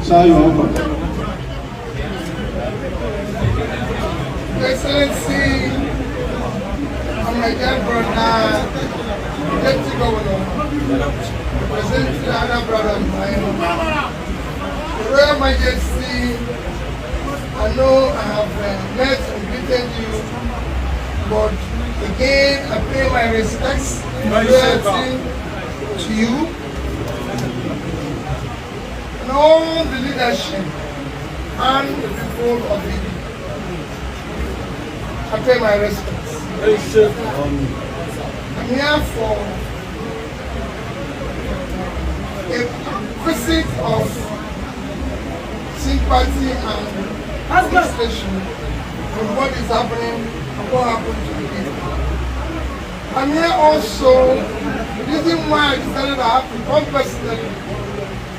Sir, you're welcome. Excellency, and my dear brother, Deputy Governor, representing the other brother of mine, Royal Majesty, I know I have met and greeted you, but again, I pay my respects and loyalty to you and all the leadership and the people of Ibi. I pay my respects. I'm here for a visit of sympathy and frustration with what is happening and what happened to the people. I'm here also, the reason why I decided I have to come personally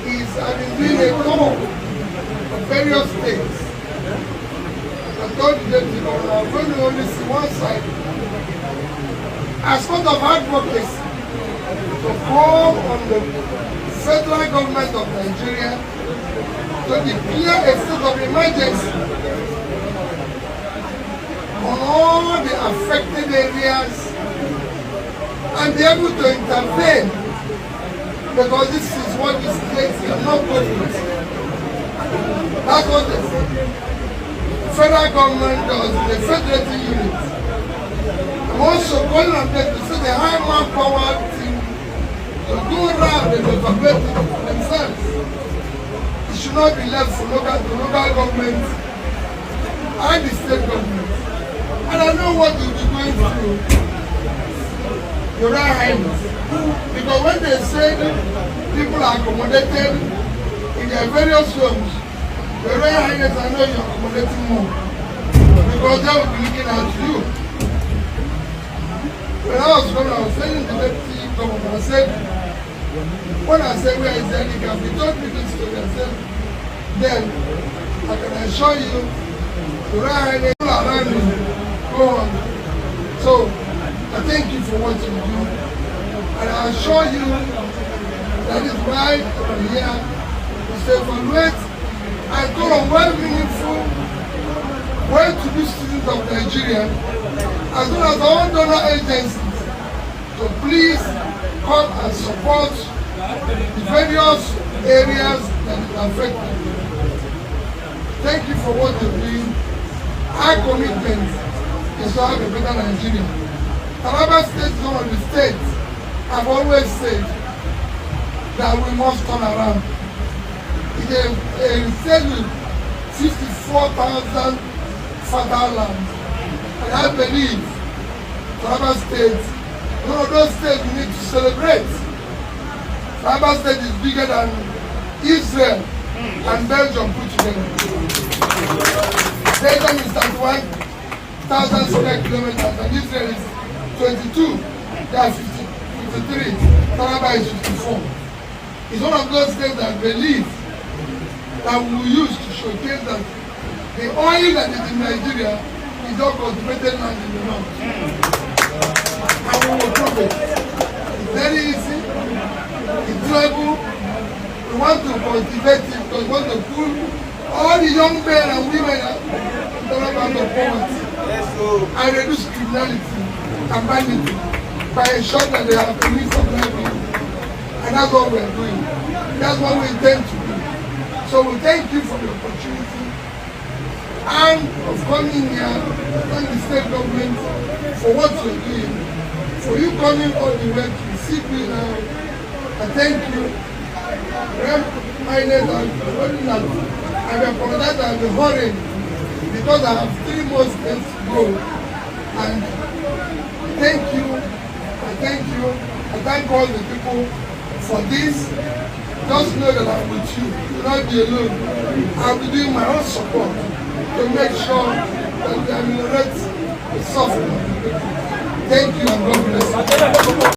is I've been doing a tour of various states. I told the Deputy Governor I'm going to only see one side. As part of advocacy to call on the federal government of Nigeria to declare a state of emergency on all the affected areas and be able to intervene, because this is what the states cannot go through. That's what they say. Federal government does, the federating unit. I'm also calling on them to say the high manpower team to go around and evaluate themselves. It should not be left for local government and the state government. And I know what you'll be going through, Your Royal Highness. Because when they say people are accommodated in their various homes, Your Royal Highness, I know you're accommodating more. Because they will be looking at you. When I was coming, I was saying to the Deputy Governor, I said, when I said where is the handicap, he told me this story. I said, then I can assure you, Your Royal Highness, people around me, go on. So, I thank you for what you do. And I assure you that is why I'm here to evaluate and go on well-meaningful, well-to-do students of Nigeria, as well as all donor agencies, to please come and support the various areas that are affected. Thank you for what you're doing. Our commitment is to have a better Nigeria. Taraba State is one of the states I've always said that we must turn around. It's a state with 54,000 fertile lands. And I believe Taraba State, one of those states we need to celebrate. Taraba State is bigger than Israel and Belgium put together. Belgium is 31,000 square kilometers and Israel is 22. They are 53. Taraba is 54. It's one of those states that I believe that we will use to showcase that the oil that is in Nigeria is all cultivated land in the north. And we will prove it. It's very easy. It's doable. We want to cultivate it because we want to pull all the young men and women out of poverty and reduce criminality and banditry by ensuring that they have a means of livelihood. And that's what we are doing. That's what we intend to do. So we thank you for the opportunity and of coming here, thank the state government for what you're doing. For you coming all the way to receive me now, I thank you. I apologize that I've been hurrying because I have 3 more steps to go. And thank you. I thank all the people for this. Just know that I'm with you. Do not be alone. I'll be doing my own support to make sure that we ameliorate the suffering. Thank you and God bless you.